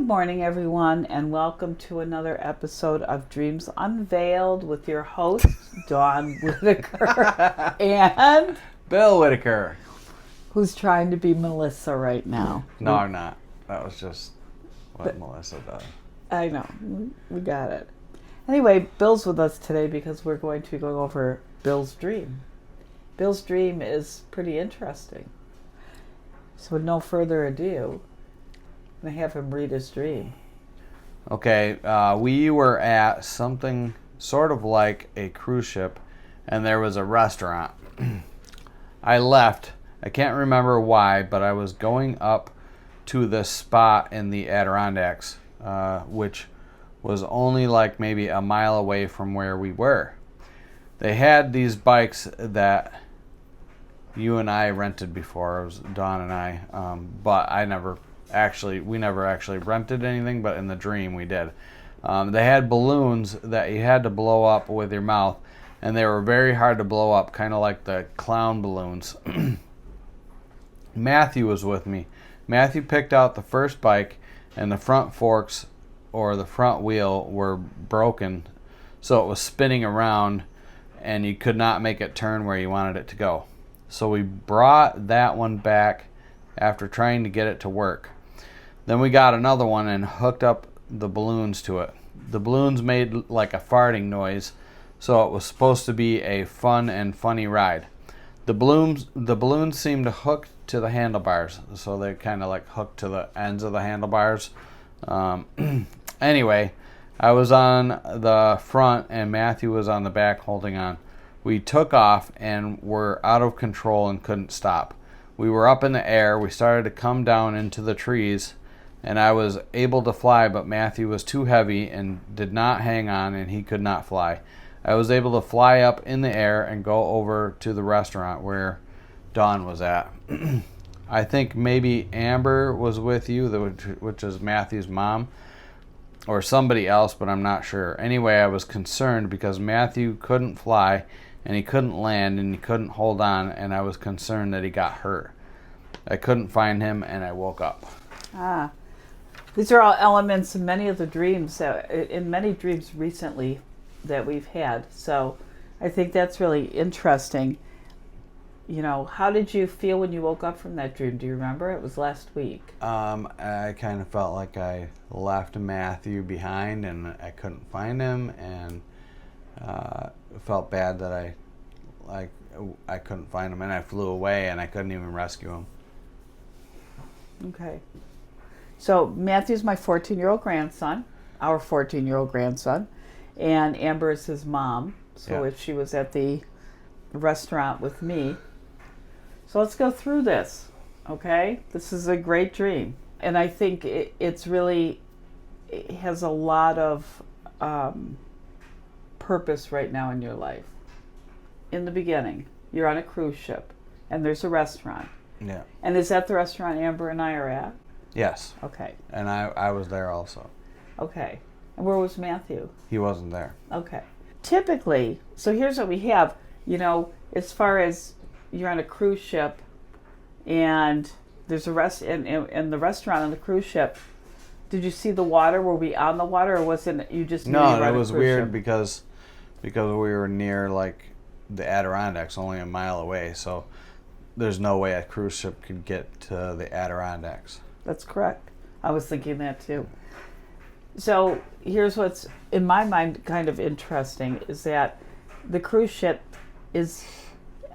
Good morning, everyone, and welcome to another episode of Dreams Unveiled with your host, Daun Whittaker, and Bill Whittaker. Who's trying to be Melissa right now. No, I'm not. That was just what Melissa does. I know. We got it. Anyway, Bill's with us today because we're going to go over Bill's dream. Bill's dream is pretty interesting. So with no further ado, I'm going to have him read his dream. Okay, we were at something sort of like a cruise ship, and there was a restaurant. I left. I can't remember why, but I was going up to this spot in the Adirondacks, which was only like maybe a mile away from where we were. They had these bikes that you and I rented before. It was Dawn and I, but we never actually rented anything, but in the dream we did. They had balloons that you had to blow up with your mouth, and they were very hard to blow up, kind of like the clown balloons. Matthew was with me. Matthew picked out the first bike, and the front forks or the front wheel were broken, so it was spinning around, and you could not make it turn where you wanted it to go. So we brought that one back after trying to get it to work. Then we got another one and hooked up the balloons to it. The balloons made like a farting noise, so it was supposed to be a fun and funny ride. The balloons seemed to hook to the handlebars, so they kind of like hooked to the ends of the handlebars. Anyway, I was on the front and Matthew was on the back holding on. We took off and were out of control and couldn't stop. We were up in the air. We started to come down into the trees, and I was able to fly, but Matthew was too heavy and did not hang on, and he could not fly. I was able to fly up in the air and go over to the restaurant where Dawn was at. I think maybe Amber was with you, which is Matthew's mom, or somebody else, but I'm not sure. Anyway, I was concerned because Matthew couldn't fly, and he couldn't land, and he couldn't hold on, and I was concerned that he got hurt. I couldn't find him, and I woke up. These are all elements in many of the dreams, in many dreams recently that we've had. So I think that's really interesting. You know, how did you feel when you woke up from that dream? Do you remember? It was last week. I kind of felt like I left Matthew behind, and I couldn't find him, and felt bad that I couldn't find him, and I flew away, and I couldn't even rescue him. Okay. So Matthew's my 14-year-old grandson, our 14-year-old grandson, and Amber is his mom. So if she was at the restaurant with me. So let's go through this, okay? This is a great dream. And I think it has a lot of purpose right now in your life. In the beginning, you're on a cruise ship, and there's a restaurant. Yeah. And is that the restaurant Amber and I are at? Yes. Okay. And I was there also. Okay. And where was Matthew? He wasn't there. Okay. Typically, so here's what we have. You know, as far as you're on a cruise ship, and there's and the restaurant on the cruise ship. Did you see the water? Were we on the water, or was it you just? No, it was weird because we were near like the Adirondacks, only a mile away. So there's no way a cruise ship could get to the Adirondacks. That's correct. I was thinking that too. So here's what's in my mind kind of interesting is that the cruise ship is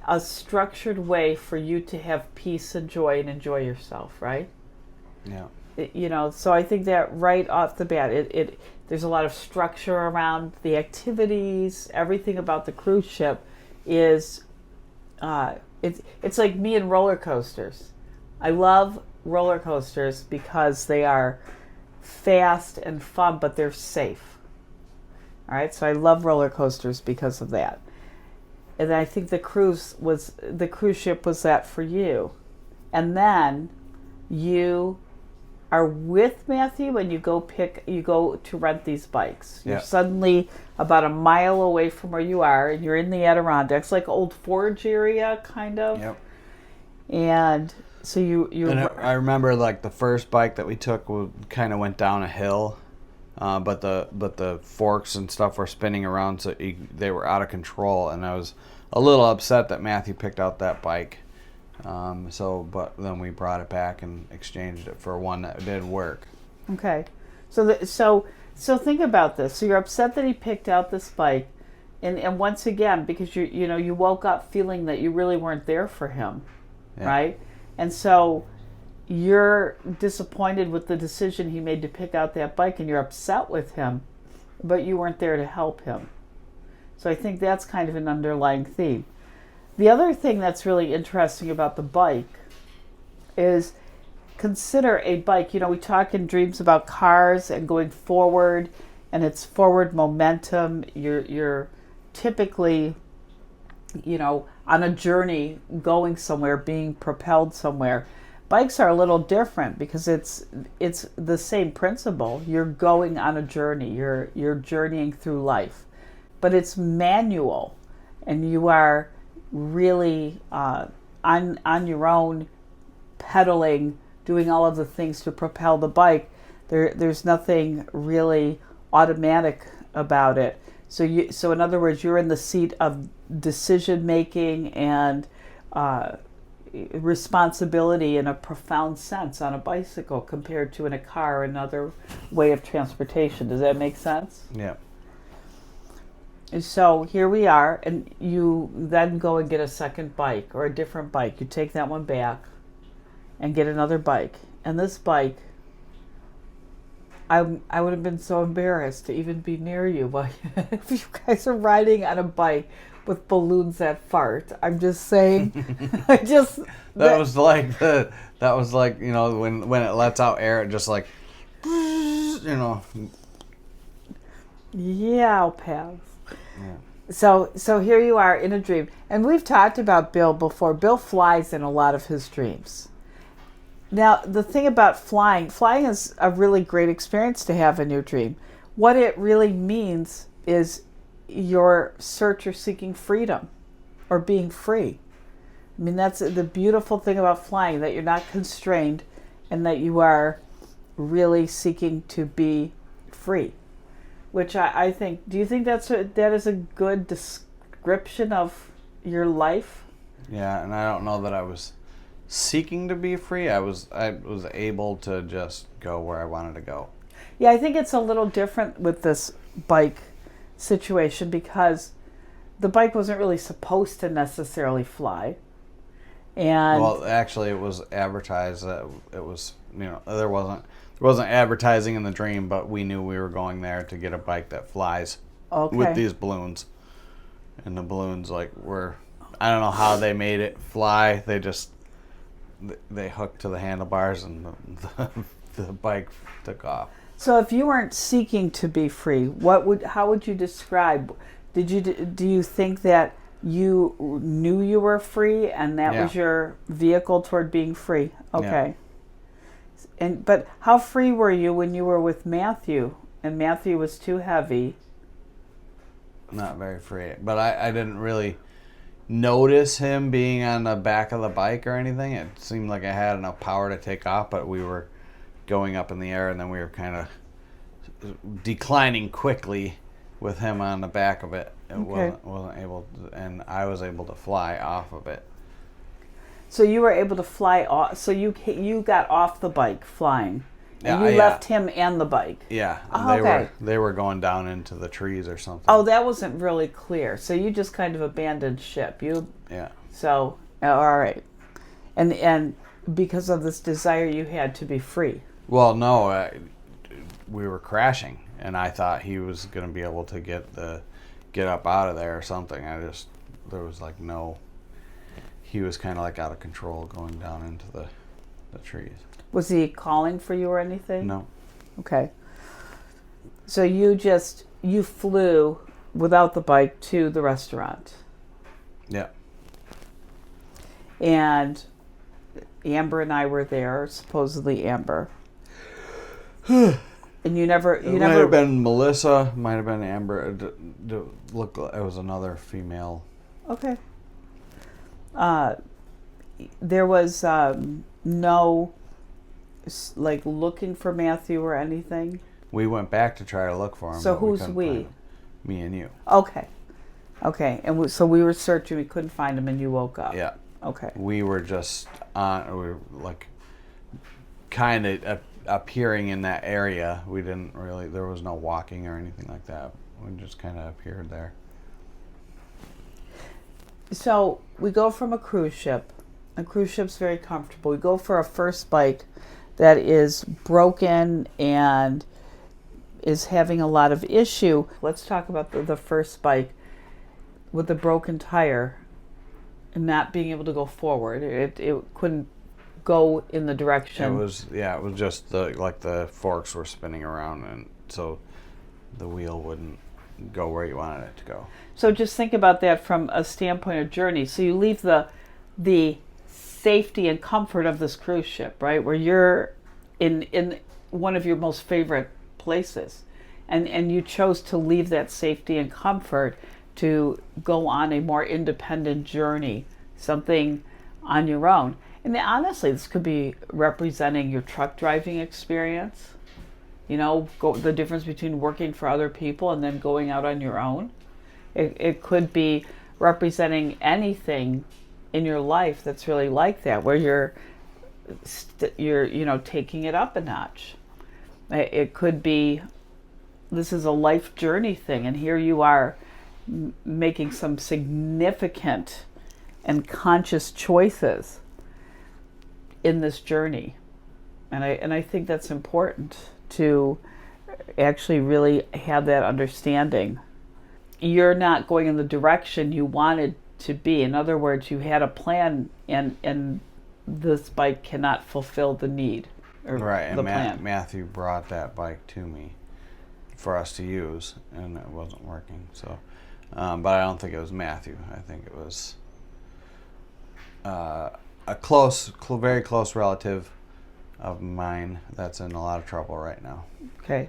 a structured way for you to have peace and joy and enjoy yourself, right? Yeah. So I think that right off the bat, there's a lot of structure around the activities. Everything about the cruise ship is, it's like me and roller coasters. I love roller coasters because they are fast and fun, but they're safe. All right, so I love roller coasters because of that. And I think the cruise ship was that for you. And then you are with Matthew when you go to rent these bikes. You're suddenly about a mile away from where you are, and you're in the Adirondacks, like Old Forge area, kind of. Yep. And so you And I remember like the first bike that we took kind of went down a hill, but the forks and stuff were spinning around, so they were out of control, and I was a little upset that Matthew picked out that bike. But then we brought it back and exchanged it for one that did work. Okay. So think about this. So you're upset that he picked out this bike, and once again, because you woke up feeling that you really weren't there for him, right? And so you're disappointed with the decision he made to pick out that bike, and you're upset with him, but you weren't there to help him. So I think that's kind of an underlying theme. The other thing that's really interesting about the bike is consider a bike. We talk in Dreams about cars and going forward, and it's forward momentum. You're typically, on a journey, going somewhere, being propelled somewhere. Bikes are a little different because it's the same principle. You're going on a journey. You're journeying through life, but it's manual, and you are really on your own, pedaling, doing all of the things to propel the bike. There's nothing really automatic about it. So in other words, you're in the seat of decision making and responsibility in a profound sense on a bicycle compared to in a car or another way of transportation. Does that make sense? Yeah. And so here we are, and you then go and get a second bike or a different bike. You take that one back and get another bike. And this bike, I would have been so embarrassed to even be near you. But if you guys are riding on a bike with balloons that fart, I'm just saying. That was like when it lets out air, it just like Yeah, pals. Yeah. So here you are in a dream. And we've talked about Bill before. Bill flies in a lot of his dreams. Now, the thing about flying is a really great experience to have in your dream. What it really means is your search or seeking freedom or being free. I mean, that's the beautiful thing about flying, that you're not constrained and that you are really seeking to be free. Which I think, do you think that is a good description of your life? Yeah, and I don't know that I was seeking to be free. I was able to just go where I wanted to go. Yeah, I think it's a little different with this bike situation because the bike wasn't really supposed to necessarily fly. And well, actually, it was advertised that it was, there wasn't advertising in the dream, but we knew we were going there to get a bike that flies with these balloons. And the balloons were, I don't know how they made it fly. They hooked to the handlebars and the bike took off. So if you weren't seeking to be free, how would you describe? Do you think that you knew you were free and that was your vehicle toward being free? Okay. Yeah. But how free were you when you were with Matthew and Matthew was too heavy? Not very free, but I didn't really notice him being on the back of the bike or anything. It seemed like I had enough power to take off, but we were going up in the air and then we were kind of declining quickly with him on the back of it. It wasn't able to, and I was able to fly off of it. So you were able to fly off. So you got off the bike flying, and you left him and the bike. Yeah, and they were going down into the trees or something. Oh, that wasn't really clear. So you just kind of abandoned ship. So all right, and because of this desire you had to be free. Well, no, we were crashing, and I thought he was going to be able to get up out of there or something. There was no. He was kind of out of control going down into the trees. Was he calling for you or anything? No. Okay. So you flew without the bike to the restaurant. Yeah. And Amber and I were there, supposedly Amber. And you never. It might have been Melissa. Might have been Amber. It was another female. Okay. there was no like looking for Matthew or anything. We went back to try to look for him. So but who's couldn't we? find him. Me and you. Okay. And so we were searching. We couldn't find him, and you woke up. Yeah. Okay. We were just on. We were like kind of appearing in that area. We didn't really. There was no walking or anything like that. We just kind of appeared there. So we go from a cruise ship. A cruise ship's very comfortable. We go for a first bike that is broken and is having a lot of issue. Let's talk about the first bike with the broken tire and not being able to go forward. It couldn't go in the direction. It was just the forks were spinning around, and so the wheel wouldn't go where you wanted it to go. So just think about that from a standpoint of journey. So you leave the safety and comfort of this cruise ship, right, where you're in one of your most favorite places, and you chose to leave that safety and comfort to go on a more independent journey, something on your own. And honestly, this could be representing your truck driving experience. The difference between working for other people and then going out on your own. It could be representing anything in your life that's really like that, where you're taking it up a notch. It could be this is a life journey thing, and here you are making some significant and conscious choices in this journey, and I think that's important to actually really have that understanding. You're not going in the direction you wanted to be. In other words, you had a plan, and this bike cannot fulfill the need or right, the and plan. Matthew brought that bike to me for us to use, and it wasn't working. So, but I don't think it was Matthew. I think it was a very close relative of mine that's in a lot of trouble right now. Okay.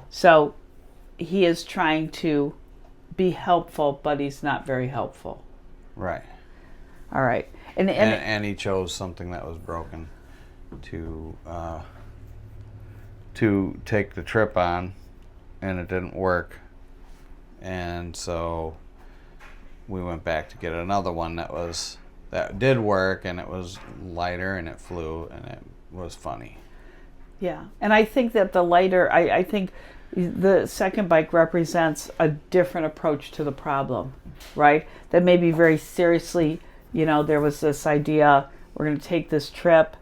So he is trying to be helpful, but he's not very helpful. Right. All right. And he chose something that was broken to take the trip on, and it didn't work. And so we went back to get another one that did work, and it was lighter, and it flew, and it was funny. Yeah. And I think that the lighter, I think the second bike represents a different approach to the problem, right? That maybe very seriously, there was this idea, we're going to take this trip.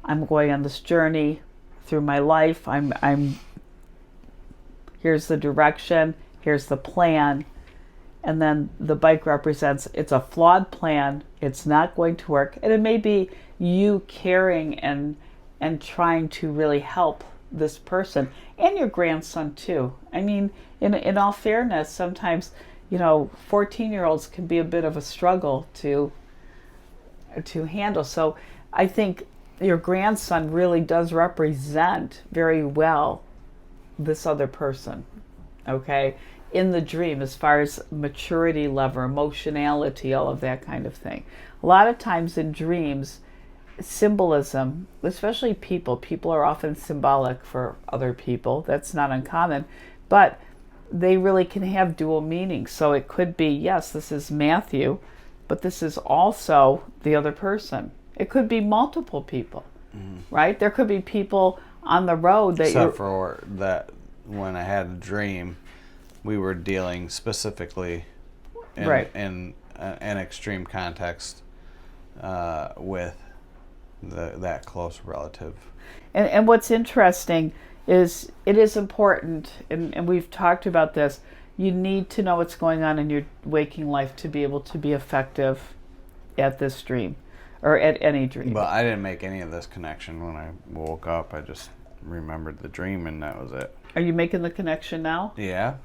I'm going on this journey through my life. I'm here's the direction, here's the plan. And then the bike represents, it's a flawed plan, it's not going to work. And it may be you caring and trying to really help this person and your grandson too. I mean, in all fairness, sometimes, 14-year-olds can be a bit of a struggle to handle. So I think your grandson really does represent very well this other person, okay? In the dream, as far as maturity level, emotionality, all of that kind of thing. A lot of times in dreams, symbolism, especially people are often symbolic for other people. That's not uncommon, but they really can have dual meanings. So it could be, yes, this is Matthew, but this is also the other person. It could be multiple people, right? There could be people on the road that Except for that, when I had a dream, we were dealing specifically in an extreme context with that close relative. And what's interesting is it is important, and we've talked about this, you need to know what's going on in your waking life to be able to be effective at this dream or at any dream. But I didn't make any of this connection when I woke up. I just remembered the dream, and that was it. Are you making the connection now? Yeah.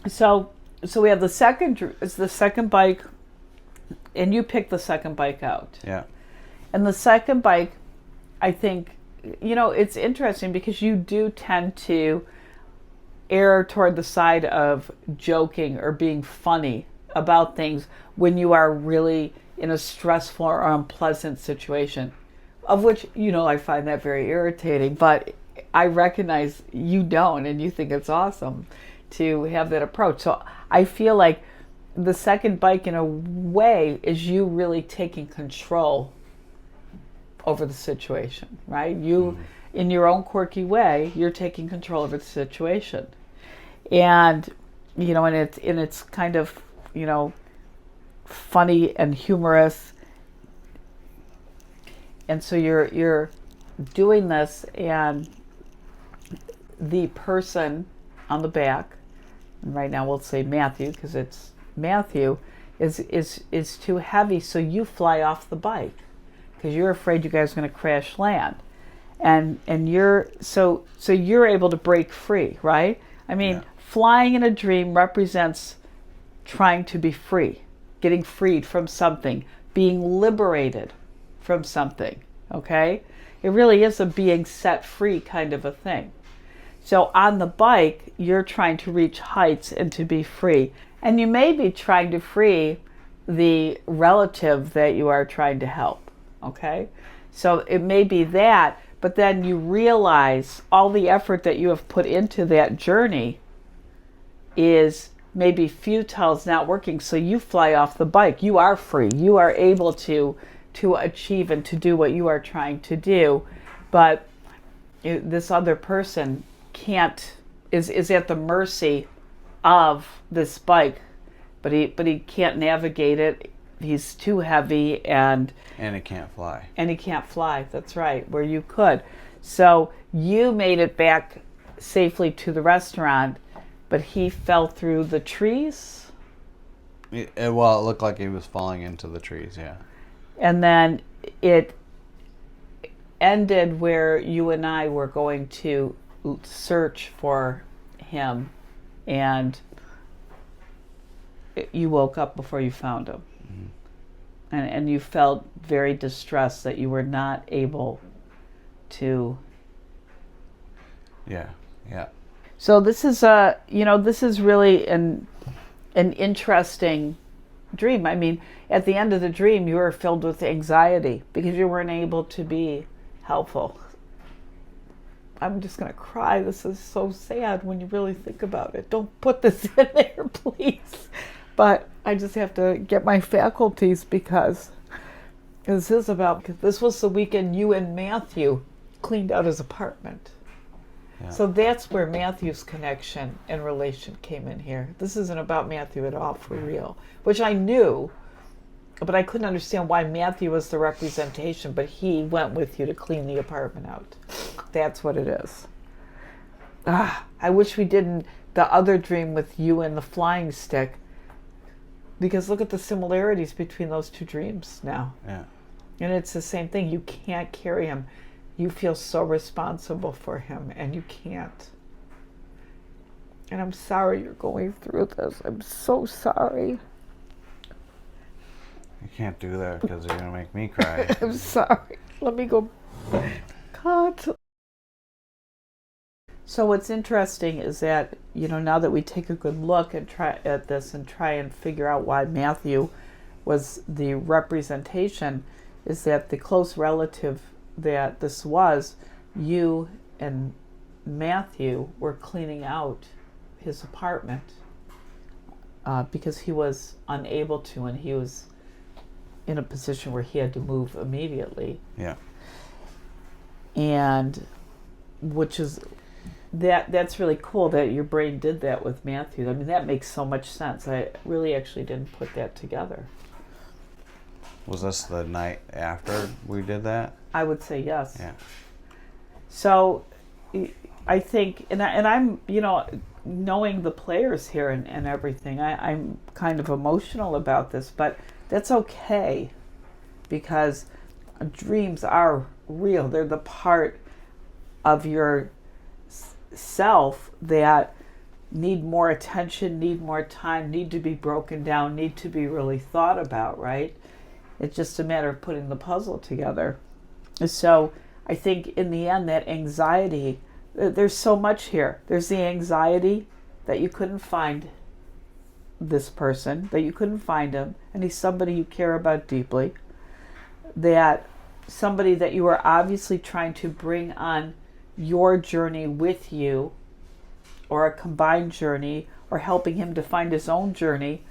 So we have the second bike, and you picked the second bike out. Yeah. And the second bike, I think, it's interesting because you do tend to err toward the side of joking or being funny about things when you are really in a stressful or unpleasant situation, of which, I find that very irritating, but I recognize you don't, and you think it's awesome to have that approach. So I feel like the second bike, in a way, is you really taking control over the situation, right? You, in your own quirky way, you're taking control over the situation. And, and it's kind of, funny and humorous. And so you're doing this, and the person on the back, and right now we'll say Matthew because it's Matthew, is too heavy, so you fly off the bike because you're afraid you guys are going to crash land, and you're so you're able to break free, right? I mean, yeah. Flying in a dream represents trying to be free, getting freed from something, being liberated from something, okay? It really is a being set free kind of a thing. So on the bike, you're trying to reach heights and to be free. And you may be trying to free the relative that you are trying to help, okay? So it may be that, but then you realize all the effort that you have put into that journey is maybe futile, it's not working, so you fly off the bike. You are free. You are able to achieve and to do what you are trying to do, but this other person is at the mercy of this bike, but he can't navigate it. He's too heavy, and he can't fly. That's right, where you could. So you made it back safely to the restaurant, but he fell through the trees. It looked like he was falling into the trees, yeah. And then it ended where you and I were going to search for him, and you woke up before you found him. Mm-hmm. And you felt very distressed that you were not able to. Yeah. So this is this is really an interesting dream. I mean, at the end of the dream, you were filled with anxiety because you weren't able to be helpful. I'm just going to cry. This is so sad when you really think about it. Don't put this in there, please. But I just have to get my faculties because this was the weekend you and Matthew cleaned out his apartment. Yeah. So that's where Matthew's connection and relation came in here. This isn't about Matthew at all, for real, which I knew, but I couldn't understand why Matthew was the representation, but he went with you to clean the apartment out. That's what it is. I wish we didn't the other dream with you and the flying stick, because look at the similarities between those two dreams now. Yeah. And it's the same thing. You can't carry him. You feel so responsible for him, and you can't. And I'm sorry you're going through this. I'm so sorry. You can't do that because you're going to make me cry. I'm sorry. Let me go. God. So what's interesting is that, now that we take a good look and try at this and try and figure out why Matthew was the representation, is that the close relative that this was, you and Matthew were cleaning out his apartment because he was unable to, and he was in a position where he had to move immediately. Yeah. And which is that's really cool that your brain did that with Matthew. I mean, that makes so much sense. I really actually didn't put that together. Was this the night after we did that? I would say yes. Yeah. So I think, and I'm, knowing the players here and everything, I'm kind of emotional about this, but that's okay because dreams are real. They're the part of your self that need more attention, need more time, need to be broken down, need to be really thought about, right? It's just a matter of putting the puzzle together. So I think in the end, that anxiety, there's so much here. There's the anxiety that you couldn't find this person, that you couldn't find him, and he's somebody you care about deeply, that somebody that you are obviously trying to bring on your journey with you, or a combined journey, or helping him to find his own journey,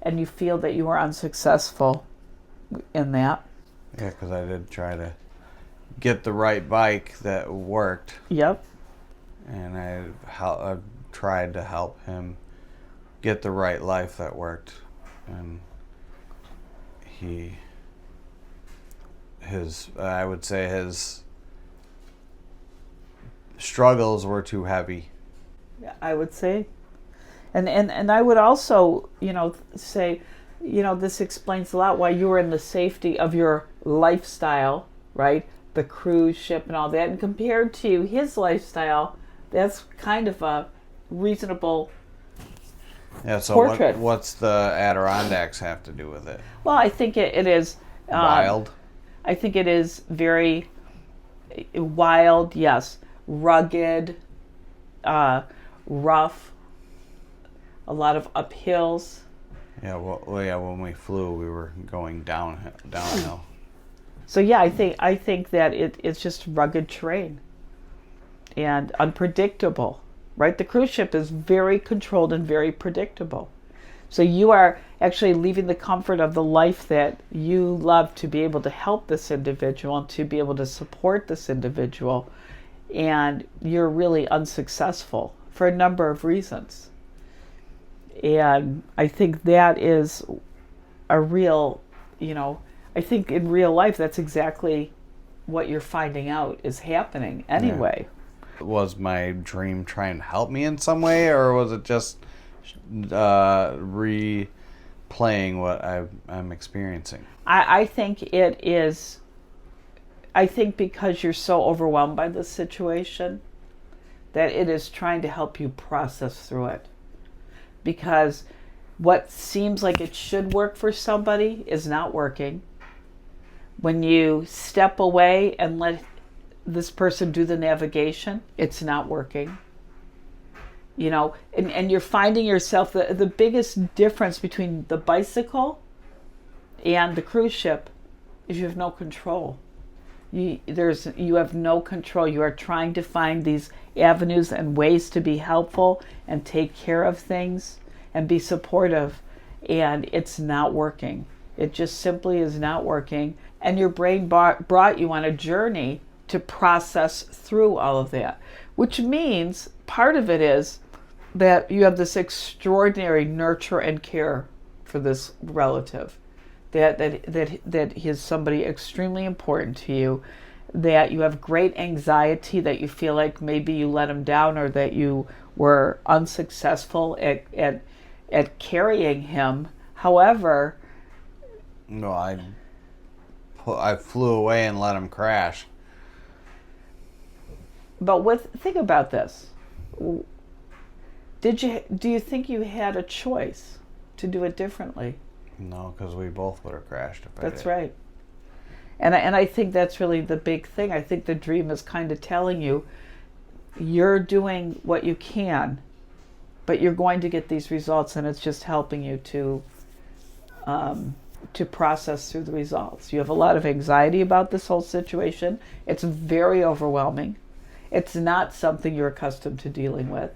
and you feel that you are unsuccessful in that. Yeah, because I did try to get the right bike that worked. Yep. And I tried to help him get the right life that worked. And I would say his struggles were too heavy. I would say. And I would also, say, this explains a lot why you were in the safety of your lifestyle, right? The cruise ship and all that. And compared to his lifestyle, that's kind of a reasonable portrait. What's the Adirondacks have to do with it? Well, I think it is... wild? I think it is very wild, yes. Rugged, rough, a lot of uphills. Yeah, when we flew, we were going downhill. So yeah, I think that it's just rugged terrain and unpredictable, right? The cruise ship is very controlled and very predictable. So you are actually leaving the comfort of the life that you love to be able to help this individual and to be able to support this individual, and you're really unsuccessful for a number of reasons. And I think that is a real, I think in real life that's exactly what you're finding out is happening anyway. Yeah. Was my dream trying to help me in some way, or was it just replaying what I'm experiencing? I think it is. I think because you're so overwhelmed by this situation, that it is trying to help you process through it. Because what seems like it should work for somebody is not working. When you step away and let this person do the navigation, it's not working. And you're finding yourself, the biggest difference between the bicycle and the cruise ship is you have no control. You have no control. You are trying to find these avenues and ways to be helpful and take care of things and be supportive, and it's not working. It just simply is not working. And your brain brought you on a journey to process through all of that, which means part of it is that you have this extraordinary nurture and care for this relative, that he is somebody extremely important to you, that you have great anxiety, that you feel like maybe you let him down, or that you were unsuccessful at carrying him. However, no, I flew away and let him crash. But think about this. Do you think you had a choice to do it differently? No, because we both would have crashed if I did. That's right. And I think that's really the big thing. I think the dream is kind of telling you, you're doing what you can, but you're going to get these results, and it's just helping you to process through the results. You have a lot of anxiety about this whole situation. It's very overwhelming. It's not something you're accustomed to dealing with.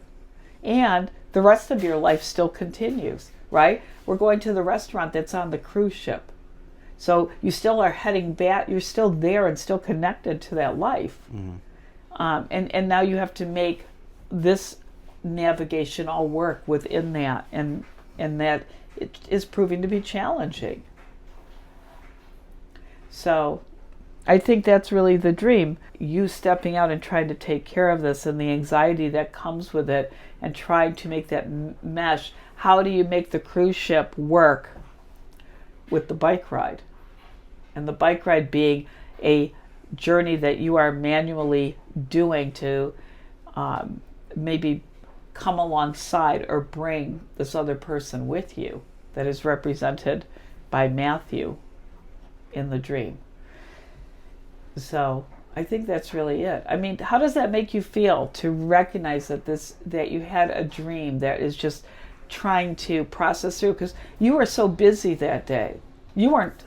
And the rest of your life still continues, right? We're going to the restaurant that's on the cruise ship. So you still are heading back, you're still there and still connected to that life. Mm-hmm. And now you have to make this navigation all work within that, and that it is proving to be challenging. So I think that's really the dream. You stepping out and trying to take care of this, and the anxiety that comes with it, and trying to make that mesh. How do you make the cruise ship work with the bike ride? And the bike ride being a journey that you are manually doing to maybe come alongside or bring this other person with you, that is represented by Matthew in the dream. So I think that's really it. I mean, how does that make you feel to recognize that you had a dream that is just trying to process through, because you were so busy that day. You weren't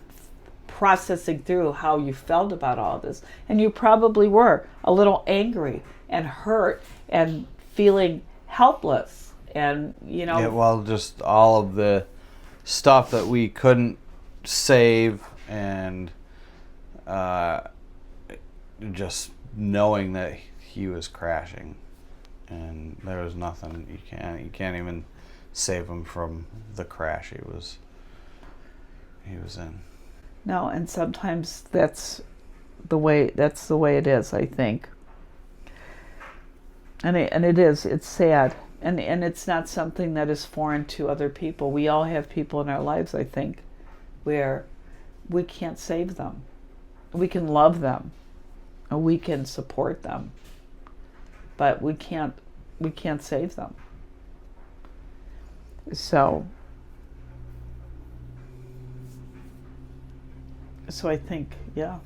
processing through how you felt about all this. And you probably were a little angry and hurt and feeling helpless. And, Yeah, well, just all of the stuff that we couldn't save, and just knowing that he was crashing, and there was nothing you can't even save him from the crash he was in. No, and sometimes that's the way it is, I think. And it's sad. And it's not something that is foreign to other people. We all have people in our lives, I think, where we can't save them. We can love them, and we can support them, but we can't save them. So I think, yeah.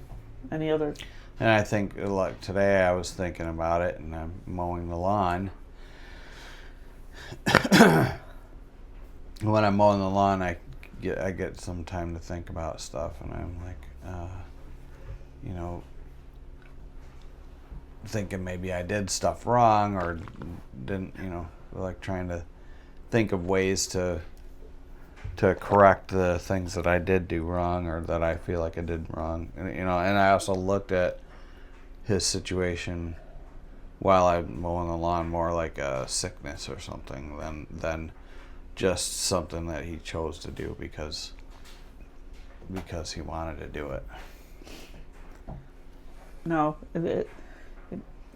Any other? And I think, like today, I was thinking about it, and I'm mowing the lawn. When I'm mowing the lawn, I get some time to think about stuff, and I'm like, thinking maybe I did stuff wrong or didn't, like trying to think of ways to correct the things that I did do wrong or that I feel like I did wrong. And I also looked at his situation while I'm mowing the lawn more like a sickness or something than just something that he chose to do because he wanted to do it. No, it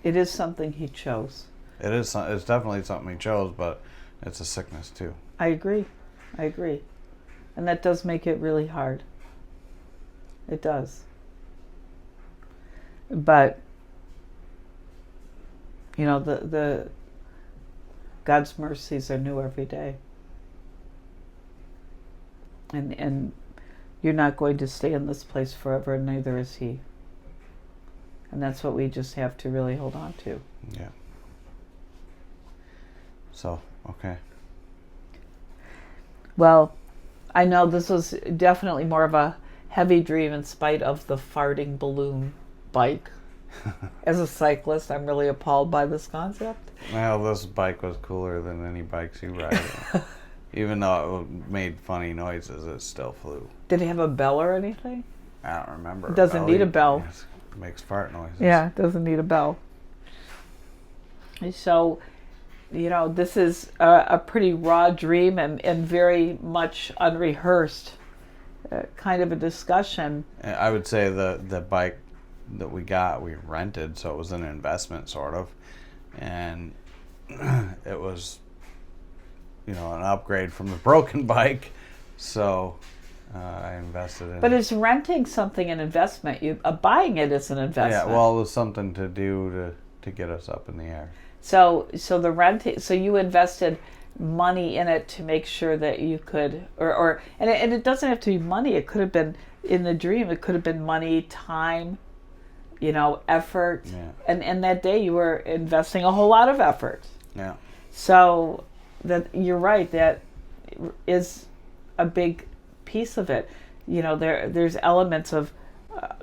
is something he chose. It's definitely something he chose, but it's a sickness too. I agree. And that does make it really hard. It does. But the God's mercies are new every day. And you're not going to stay in this place forever, and neither is he. And that's what we just have to really hold on to. Yeah. So, okay. Well, I know this was definitely more of a heavy dream in spite of the farting balloon bike. As a cyclist, I'm really appalled by this concept. Well, this bike was cooler than any bikes you ride. Even though it made funny noises, it still flew. Did it have a bell or anything? I don't remember. It doesn't need a bell. It makes fart noises. Yeah, it doesn't need a bell. So, this is a pretty raw dream and very much unrehearsed kind of a discussion. I would say the bike that we rented, so it was an investment sort of, and it was an upgrade from the broken bike, so I invested in it. But is renting something an investment? Buying it is an investment. Yeah, well, it was something to do to get us up in the air. So the renting, so you invested money in it to make sure that you could, and it doesn't have to be money. It could have been, in the dream, it could have been money, time, effort. Yeah. And that day you were investing a whole lot of effort. Yeah. So that you're right, that is a big piece of it. There's elements of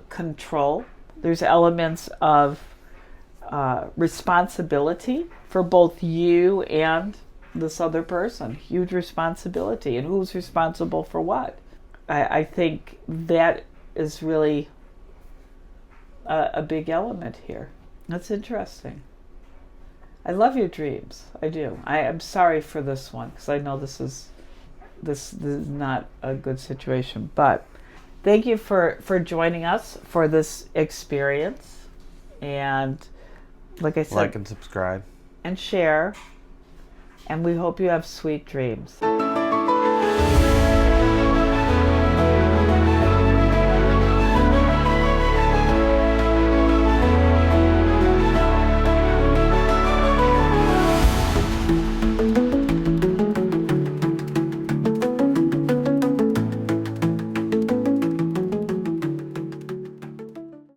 control. There's elements of responsibility for both you and this other person. Huge responsibility. And who's responsible for what? I think that is really a big element here. That's interesting. I love your dreams. I do. I am sorry for this one, because I know this is not a good situation. But thank you for joining us for this experience. And like I said, like and subscribe. And share. And we hope you have sweet dreams.